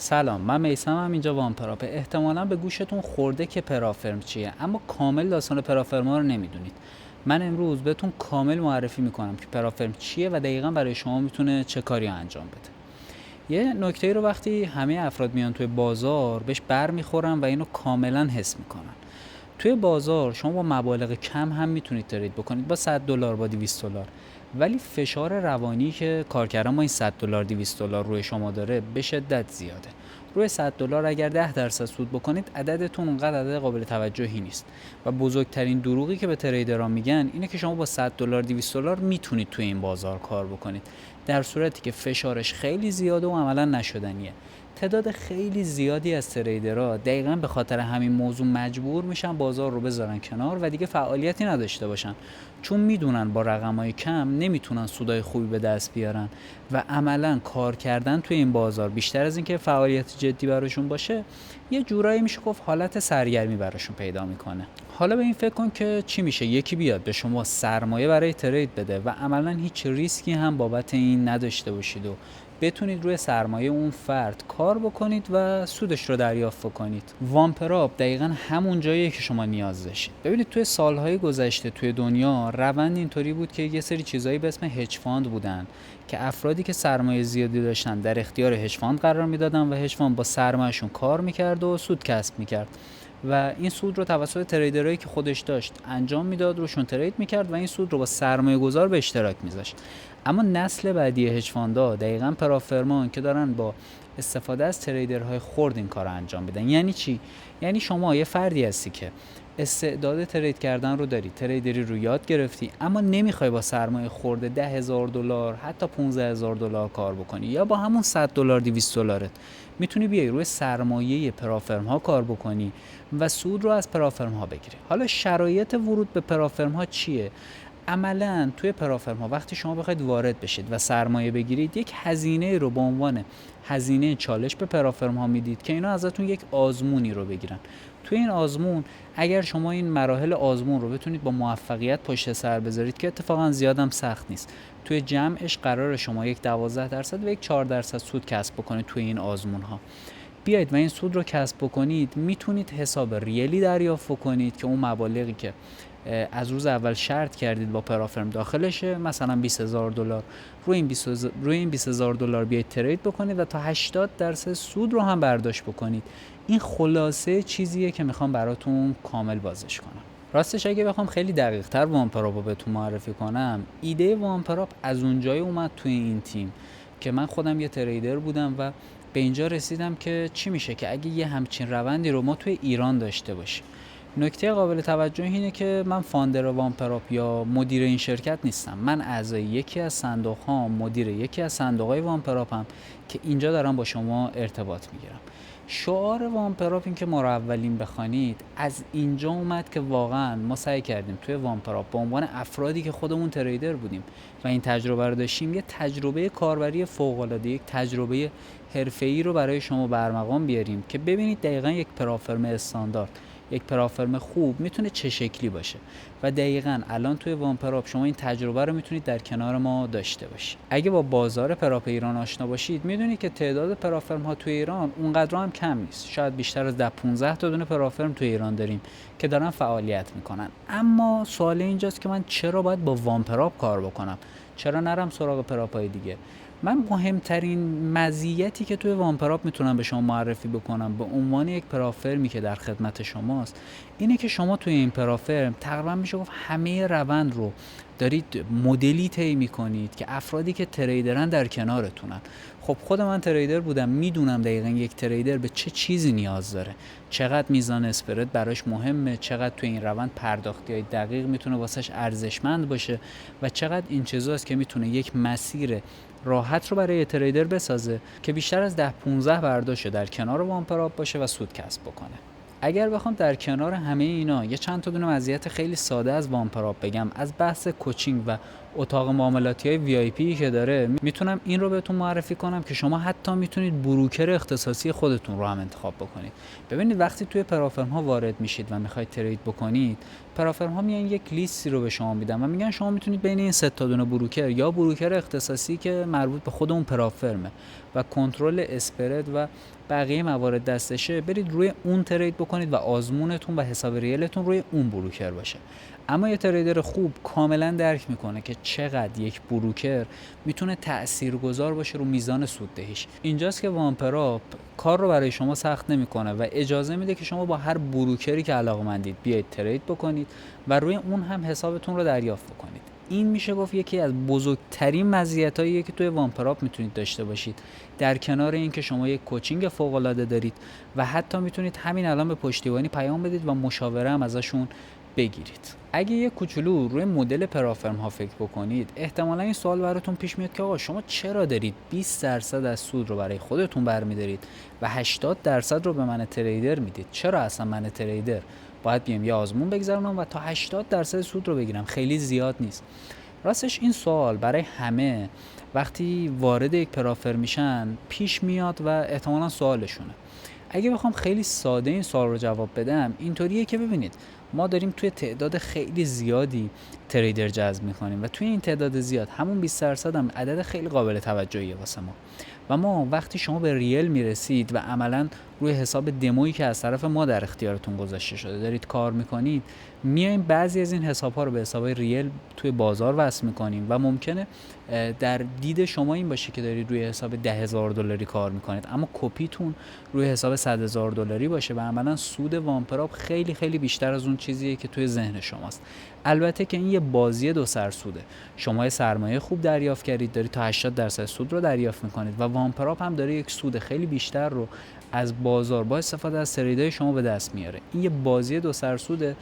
سلام، من میثمم. اینجا وامپراپ. احتمالاً به گوشتون خورده که پرافرم چیه، اما کامل داستان پرافرما رو نمیدونید. من امروز بهتون کامل معرفی میکنم که پرافرم چیه و دقیقاً برای شما میتونه چه کاری انجام بده. یه نکته رو وقتی همه افراد میان توی بازار بهش بر میخورن و اینو کاملاً حس میکنن. توی بازار شما با مبالغ کم هم میتونید ترید بکنید، با $100 با $200، ولی فشار روانی که کارکردن با این $100 $200 روی شما داره به شدت زیاده. روی $100 اگر 10% سود بکنید عددتون اونقدر عدد قابل توجهی نیست و بزرگترین دروغی که به تریدرها میگن اینه که شما با $100 $200 میتونید توی این بازار کار بکنید، در صورتی که فشارش خیلی زیاده و عملا نشدنیه. تعداد خیلی زیادی از تریدرها دقیقاً به خاطر همین موضوع مجبور میشن بازار رو بذارن کنار و دیگه فعالیتی نداشته باشن، چون میدونن با رقمای کم نمیتونن سودای خوبی به دست بیارن و عملاً کار کردن توی این بازار بیشتر از اینکه فعالیت جدی براشون باشه، یه جورایی میشه گفت حالت سرگرمی براشون پیدا میکنه. حالا به این فکر کن که چی میشه یکی بیاد به شما سرمایه برای ترید بده و عملاً هیچ ریسکی هم بابت این نداشته باشید و بتونید روی سرمایه اون فرد کار بکنید و سودش رو دریافت کنید. وامپراپ دقیقاً همون جاییه که شما نیاز داشتید. ببینید توی سالهای گذشته توی دنیا روند اینطوری بود که یه سری چیزایی به اسم هج فاند بودن که افرادی که سرمایه زیادی داشتن در اختیار هج فاند قرار میدادن و هج فاند با سرمایه‌شون کار میکرد و سود کسب میکرد و این سود رو توسط تریدرایی که خودش داشت انجام میداد، روشون ترید میکرد و این سود رو با سرمایه گذار به اشتراک میذاشت. اما نسل بعدی هج فاندها دقیقاً پرافرمان که دارن با استفاده از تریدرهای خرد این کار رو انجام بدن. یعنی چی؟ یعنی شما یه فردی هستی که استعداد ترید کردن رو داری، تریدری رو یاد گرفتی، اما نمیخوای با سرمایه خورده $10,000 حتی $15,000 کار بکنی، یا با همون $100 $200 میتونی بیای روی سرمایه پرافرم ها کار بکنی و سود رو از پرافرم ها بگیری. حالا شرایط ورود به پرافرم ها چیه؟ عملاً توی پرافرم ها وقتی شما بخواید وارد بشید و سرمایه بگیرید، یک هزینه رو به عنوان هزینه چالش به پرافرم ها میدید که اینا ازتون یک آزمونی رو بگیرن. توی این آزمون اگر شما این مراحل آزمون رو بتونید با موفقیت پشت سر بذارید که اتفاقا زیادم سخت نیست، توی جمعش قرار شما یک 12% و یک 4% سود کسب بکنید توی این آزمون ها. بیایید و این سود رو کسب بکنید، میتونید حساب ریلی دریافت کنید که اون مبالغی که از روز اول شرط کردید با پرافرم داخلشه، مثلا $20,000، روی این $20,000 بیایید ترید بکنید و تا 80% سود رو هم برداشت بکنید. این خلاصه چیزیه که میخوام براتون کامل بازش کنم. راستش اگه بخوام خیلی دقیق تر وامپراپ رو بهتون معرفی کنم، ایده وامپراپ از اونجایی اومد توی این تیم که من خودم یه تریدر بودم و به اینجا رسیدم که چی میشه که اگه یه همچین روندی رو ما توی ایران داشته باشیم. نکته قابل توجه اینه که من فاندر وامپراپ یا مدیر این شرکت نیستم. من اعضای یکی از صندوق‌ها، مدیر یکی از صندوق‌های وامپراپم که اینجا دارم با شما ارتباط میگیرم. شعار وامپراپ این که ما رو اولین بخوانید از اینجا اومد که واقعا ما سعی کردیم توی وامپراپ به عنوان افرادی که خودمون تریدر بودیم و این تجربه رو داشتیم، یه تجربه کاربری فوق‌العاده، یک تجربه حرفه‌ای رو برای شما برمغان بیاریم که ببینید دقیقاً یک پرافرم استاندارد، یک پرافرم خوب میتونه چه شکلی باشه و دقیقاً الان توی وامپراپ شما این تجربه رو میتونید در کنار ما داشته باشید. اگه با بازار پراپ ایران آشنا باشید میدونید که تعداد پرافرم ها توی ایران اونقدر هم کم نیست. شاید بیشتر از 10-15 تا دونه پرافرم توی ایران داریم که دارن فعالیت میکنن. اما سوال اینجاست که من چرا باید با وامپراپ کار بکنم؟ چرا نرم سراغ پراپای دیگه؟ من مهمترین مزیتی که توی وامپراپ میتونم به شما معرفی بکنم به عنوان یک پرافرمی که در خدمت شماست اینه که شما توی این پرافرم تقریبا میشه گفت همه روند رو دارید مدلی طی میکنید که افرادی که تریدرن در کنارتونن. خب خود من تریدر بودم، میدونم دقیقاً یک تریدر به چه چیزی نیاز داره، چقدر میزان اسپرد براش مهمه، چقدر توی این روند پرداختی‌های دقیق میتونه واسش ارزشمند باشه و چقدر این چیزاست که میتونه یک مسیر راحت رو برای تریدر بسازه که بیشتر از 10-15 برداشت در کنار وامپراپ باشه و سود کسب بکنه. اگر بخوام در کنار همه اینا یه چند تا دونه مزیت خیلی ساده از وامپراپ بگم، از بحث کوچینگ و اتاق معاملاتی های VIP که داره، میتونم این رو بهتون معرفی کنم که شما حتی میتونید بروکر اختصاصی خودتون رو هم انتخاب بکنید. ببینید وقتی توی پرافرم ها وارد میشید و میخواید ترید بکنید، پرافرم ها میان یک لیستی رو به شما میدن و میگن شما میتونید بین این 3 تا دونه بروکر یا بروکر اختصاصی که مربوط به خود اون پرافرمه و کنترل اسپرد و بقیه موارد دستشه، برید روی اون ترید بکنید و آزمونتون و حساب ریلتون روی اون بروکر باشه. اما یه تریدر خوب کاملا درک میکنه که چقدر یک بروکر میتونه تاثیرگذار باشه رو میزان سوددهیش. اینجاست که وامپراپ کار رو برای شما سخت نمیکنه و اجازه میده که شما با هر بروکری که علاقه‌مندید بیاید ترید بکنید و روی اون هم حسابتون رو دریافت بکنید. این میشه گفت یکی از بزرگترین مزیتاییه که توی وامپراپ میتونید داشته باشید، در کنار اینکه شما یک کوچینگ فوق العاده دارید و حتی میتونید همین الان به پشتیبانی پیام بدید و مشاوره هم ازشون بگیرید. اگه یه کوچولو روی مدل پرافرم ها فکر بکنید، احتمالا این سوال براتون پیش میاد که آقا شما چرا دارید 20% از سود رو برای خودتون برمی‌دارید و 80% رو به من تریدر میدید؟ چرا اصلا من تریدر باید بیام یه آزمون بگذرونم و تا 80% سود رو بگیرم؟ خیلی زیاد نیست. راستش این سوال برای همه وقتی وارد یک پرافرم میشن پیش میاد و احتمالا سوالشونه. اگه بخوام خیلی ساده این سوال رو جواب بدم، اینطوریه که ببینید ما داریم توی تعداد خیلی زیادی تریدر جذب می‌کنیم و توی این تعداد زیاد همون 20% هم عدد خیلی قابل توجهیه واسه ما. و ما وقتی شما به ریل میرسید و عملاً روی حساب دمویی که از طرف ما در اختیارتون گذاشته شده دارید کار میکنید، میایم بعضی از این حساب‌ها رو به حسابای ریل توی بازار وصل میکنیم و ممکنه در دید شما این باشه که دارید روی حساب $10,000 کار میکنید، اما کپیتون روی حساب $100,000 باشه و عملاً سود وامپراپ خیلی خیلی بیشتر از اون چیزیه که توی ذهن شماست. البته که این یه بازی دو سرسوده. شما یه سرمایه خوب دریافت کردید، دارید تا 80% سود رو دریافت میکنید و وامپراپ هم داره یک سود خیلی بیشتر رو از بازار با استفاده از تریدهای شما به دست میاره. این یه بازی دو سرسوده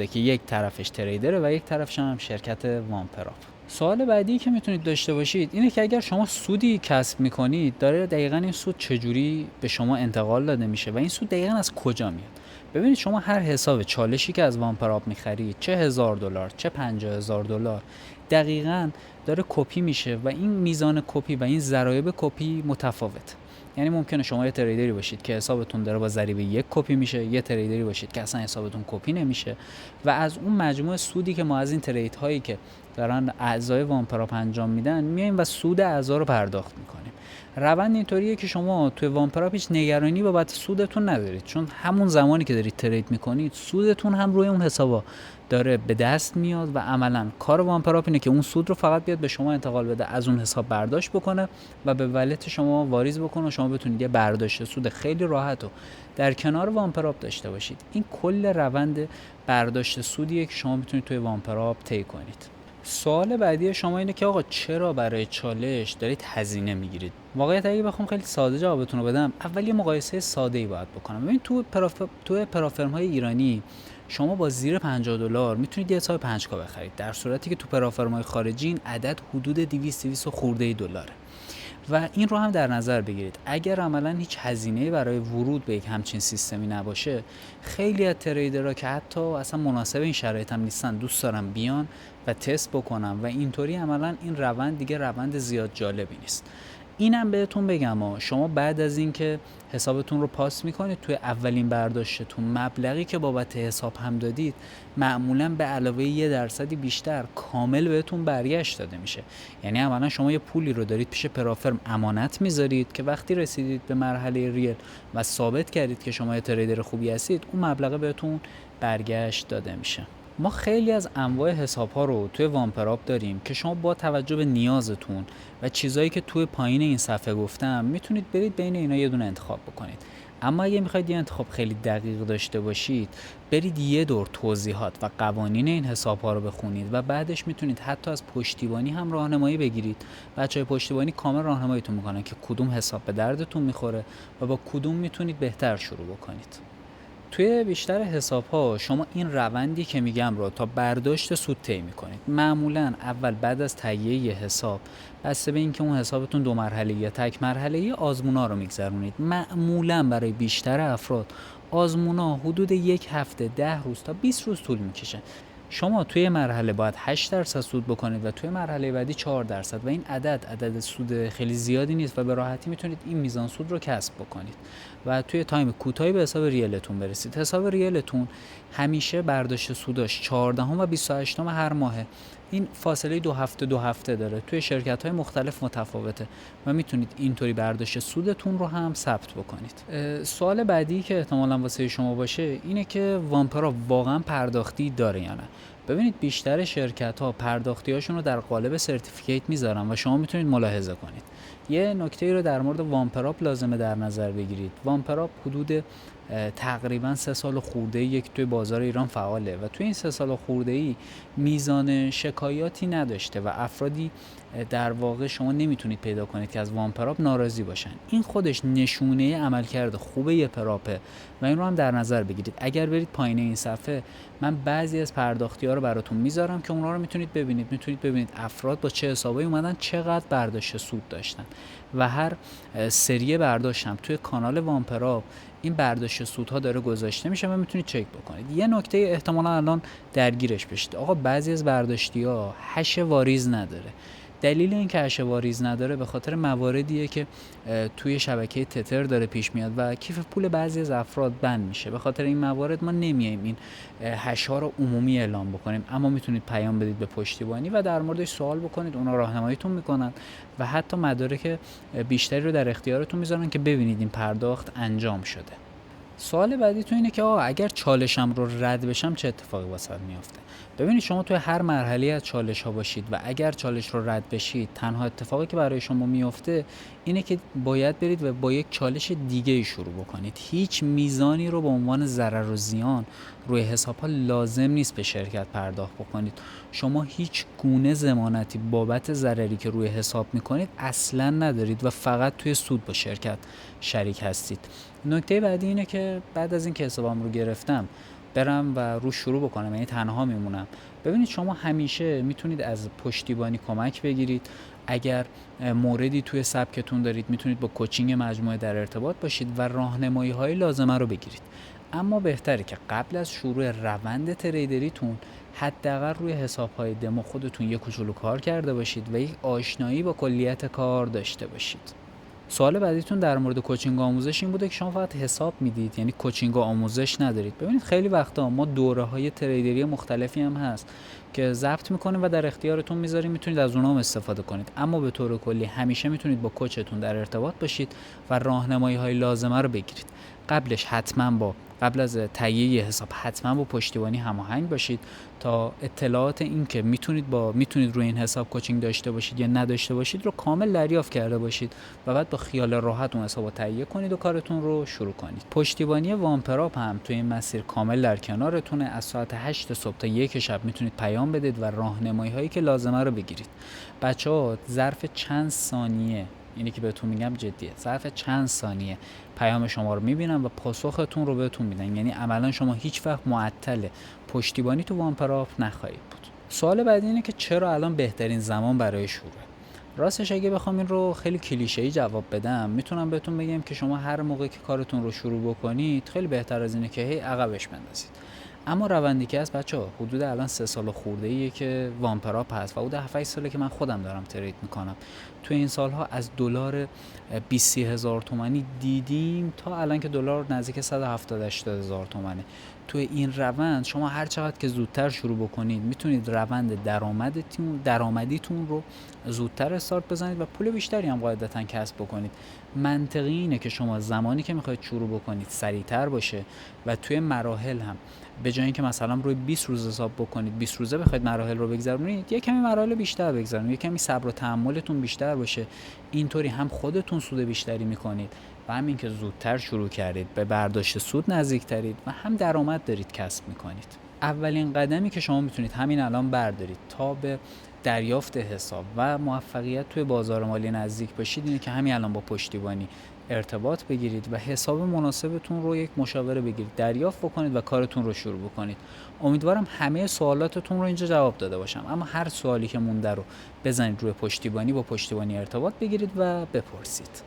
که یک طرفش تریدره و یک طرفش هم شرکت وامپراپ. سوال بعدی که میتونید داشته باشید اینه که اگر شما سودی کسب میکنید، داره دقیقاً این سود چجوری به شما انتقال داده میشه و این سود دقیقاً از کجا میاد؟ ببینید شما هر حساب چالشی که از وامپراپ میخرید، چه $1,000 چه $50,000، دقیقاً داره کپی میشه و این میزان کپی و این ضرایب کپی متفاوته. یعنی ممکنه شما یه تریدری باشید که حسابتون داره با ضریب 1 کپی میشه، یه تریدری باشید که اصلا حسابتون کپی نمیشه و از اون مجموع سودی که ما از این ترید هایی که دارن اعضای وامپراپ انجام میدن میایم و سود اعضا رو پرداخت میکنیم. روند اینطوریه که شما توی وامپراپ هیچ نگرانی بابت سودتون ندارید، چون همون زمانی که دارید ترید میکنید سودتون هم روی اون حسابا داره به دست میاد و عملاً کار وامپراپ اینه که اون سود رو فقط بیاد به شما انتقال بده، از اون حساب برداشت بکنه و به والت شما واریز بکنه و شما بتونید یه برداشت سود خیلی راحت و در کنار وامپراپ داشته باشید. این کل روند برداشت سودیه که شما میتونید توی وامپراپ طی کنید. سوال بعدی شما اینه که آقا چرا برای چالش دارید هزینه میگیرید؟ واقعیت اگه بخوام خیلی ساده جوابتون رو بدم، اول یه مقایسه ساده‌ای باید بکنم. ببین تو پرافرم های ایرانی شما با زیر $50 میتونید یه حساب 5K بخرید، در صورتی که تو پرافرم های خارجی این عدد حدود 200 خورده دلاره. و این رو هم در نظر بگیرید اگر عملاً هیچ هزینه‌ای برای ورود به یک همچین سیستمی نباشه، خیلی از تریدرها که حتی اصلا مناسب این شرایط هم نیستن دوست دارن بیان و تست بکنن و اینطوری عملاً این روند دیگه روند زیاد جالبی نیست. اینم بهتون بگم شما بعد از اینکه حسابتون رو پاس میکنید توی اولین برداشتتون مبلغی که بابت حساب هم دادید معمولاً به علاوه 1% بیشتر کامل بهتون برگشت داده میشه. یعنی عملاً شما یه پولی رو دارید پیش پرافرم امانت میذارید که وقتی رسیدید به مرحله ریل و ثابت کردید که شما یه تریدر خوبی هستید، اون مبلغ بهتون برگشت داده میشه. ما خیلی از انواع حساب‌ها رو توی وامپراپ داریم که شما با توجه به نیازتون و چیزایی که توی پایین این صفحه گفتم میتونید برید بین اینا یه دونه انتخاب بکنید. اما اگه میخواید یه انتخاب خیلی دقیق داشته باشید، برید یه دور توضیحات و قوانین این حساب‌ها رو بخونید و بعدش میتونید حتی از پشتیبانی هم راهنمایی بگیرید. بچهای پشتیبانی کامل راهنماییتون میکنن که کدوم حساب به دردتون میخوره و با کدوم میتونید بهتر شروع بکنید. توی بیشتر حساب‌ها شما این روندی که میگم رو تا برداشت سود طی می‌کنید. معمولاً اول بعد از تهیه یه حساب، بسته به اینکه اون حسابتون 2 مرحله یا تک مرحله، آزمونا رو میگذرونید. معمولاً برای بیشتر افراد آزمونا حدود 1 هفته، 10 روز تا 20 روز طول میکشه. شما توی مرحله باید 8% سود بکنید و توی مرحله بعدی 4% و این عدد سود خیلی زیادی نیست و به راحتی میتونید این میزان سود رو کسب بکنید و توی تایم کوتاهی به حساب ریالتون برسید. حساب ریالتون همیشه برداشت سوداش 14 و 28 هر ماهه. این فاصله 2 هفته داره. توی شرکت‌های مختلف متفاوته و میتونید اینطوری برداشت سودتون رو هم ثبت بکنید. سوال بعدی که احتمالاً واسه شما باشه اینه که وامپرا واقعا پرداختی داره یا نه؟ ببینید بیشتر شرکت‌ها پرداختی‌هاشون رو در قالب سرتیفیکیت میذارن و شما میتونید ملاحظه کنید. یه نکته رو در مورد وامپراپ لازمه در نظر بگیرید. وامپراپ حدود تقریبا 3 سال خورده یک توی بازار ایران فعاله و توی این 3 سال خورده ای میزان شکایاتی نداشته و افرادی در واقع شما نمیتونید پیدا کنید که از وامپراپ ناراضی باشن. این خودش نشونه عملکرد خوبه یه پراپه و این رو هم در نظر بگیرید. اگر برید پایین این صفحه من بعضی از پرداختی‌ها رو براتون میذارم که اونها رو میتونید ببینید افراد با چه حسابایی اومدن چقدر برداشت سود داشتن و هر سری برداشتم توی کانال وامپراپ این برداشت سودها داره گذاشته میشه و میتونید چک بکنید. یه نکته احتمالاً الان درگیرش بشید، آقا بعضی از برداشتی‌ها هش واریز نداره. دلیل این که هش واریز نداره به خاطر مواردیه که توی شبکه تتر داره پیش میاد و کیف پول بعضی از افراد بند میشه. به خاطر این موارد ما نمیایم این هش ها رو عمومی اعلام بکنیم، اما میتونید پیام بدید به پشتیبانی و در موردش سوال بکنید، اونا راهنماییتون میکنن و حتی مدارک بیشتری رو در اختیارتون میذارن که ببینید این پرداخت انجام شده. سوال بعدی تو اینه که اگر چالشم رو رد بشم چه اتفاقی واسه میافته؟ ببینید شما توی هر مرحله از چالش ها باشید و اگر چالش رو رد بشید تنها اتفاقی که برای شما میافته اینه که باید برید و با یک چالش دیگه شروع بکنید. هیچ میزانی رو به عنوان ضرر و زیان روی حساب ها لازم نیست به شرکت پرداخت بکنید. شما هیچ گونه ضمانتی بابت ضرری که روی حساب میکنید اصلا ندارید و فقط توی سود با شرکت شریک هستید. نکته بعدی اینه که بعد از این که حسابم رو گرفتم برم و رو شروع بکنم، یعنی تنها میمونم. ببینید شما همیشه میتونید از پشتیبانی کمک بگیرید. اگر موردی توی سبکتون دارید میتونید با کوچینگ مجموعه در ارتباط باشید و راهنمایی های لازمه رو بگیرید. اما بهتره که قبل از شروع روند تریدریتون حداقل روی حساب‌های دمو خودتون یک کوچولو کار کرده باشید و یک آشنایی با کلیت کار داشته باشید. سوال بعدیتون در مورد کوچینگ و آموزش این بوده که شما فقط حساب میدید، یعنی کوچینگ و آموزش ندارید. ببینید خیلی وقتا ما دوره‌های تریدری مختلفی هم هست که ضبط می‌کنیم و در اختیارتون می‌ذاریم، میتونید از اونها هم استفاده کنید. اما به طور کلی همیشه میتونید با کوچتون در ارتباط باشید و راهنمایی‌های لازمه رو بگیرید. قبل از تهیه حساب حتما با پشتیبانی هماهنگ باشید تا اطلاعات این که میتونید روی این حساب کوچینگ داشته باشید یا نداشته باشید رو کامل دریافت کرده باشید و بعد با خیال راحت اون حساب رو تهیه کنید و کارتون رو شروع کنید. پشتیبانی وامپراپ هم توی این مسیر کامل در کنارتونه. از ساعت 8 صبح تا 1 شب میتونید پیام بدید و راهنمایی هایی که لازمه رو بگیرید. بچه‌ها ظرف چند ثانیه، اینی که بهتون میگم جدیه، ظرف چند ثانیه پیام شما رو میبینن و پاسختون رو بهتون میدن، یعنی عملا شما هیچ وقت معطل پشتیبانی تو وامپراپ نخواهید بود. سوال بعدی اینه که چرا الان بهترین زمان برای شروعه؟ راستش اگه بخوام این رو خیلی کلیشه‌ای جواب بدم میتونم بهتون بگم که شما هر موقع که کارتون رو شروع بکنید خیلی بهتر از اینه که هی عقبش بندازید. اما روندی که هست بچه‌ها حدود الان 3 سال خورده‌ایه که وامپراپ هست و حدود 7 ساله که من خودم دارم ترید میکنم. تو این سالها از دلار 20 هزار تومانی دیدیم تا الان که دلار نزدیک 170 80 هزار تومانه. تو این روند شما هر چقدر که زودتر شروع بکنید میتونید روند درآمدیتون رو زودتر استارت بزنید و پول بیشتری هم قاعدتاً کسب بکنید. منطقی اینه که شما زمانی که میخواید شروع بکنید سریعتر باشه و توی مراحل هم به جای اینکه مثلا روی 20 روز حساب بکنید 20 روزه بخواید مراحل رو بگذرونید، یک کمی مراحل بیشتر بگذرونید، یک کمی صبر و تحملتون بیشتر باشه. اینطوری هم خودتون سود بیشتری میکنید و همین که زودتر شروع کردید به برداشت سود نزدیکترید و هم درآمد دارید کسب میکنید. اولین قدمی که شما میتونید همین الان بردارید تا به دریافت حساب و موفقیت توی بازار مالی نزدیک باشید اینه که همین الان با پشتیبانی ارتباط بگیرید و حساب مناسبتون رو یک مشاوره بگیرید، دریافت بکنید و کارتون رو شروع بکنید. امیدوارم همه سوالاتتون رو اینجا جواب داده باشم، اما هر سوالی که مونده رو بزنید روی پشتیبانی، با پشتیبانی ارتباط بگیرید و بپرسید.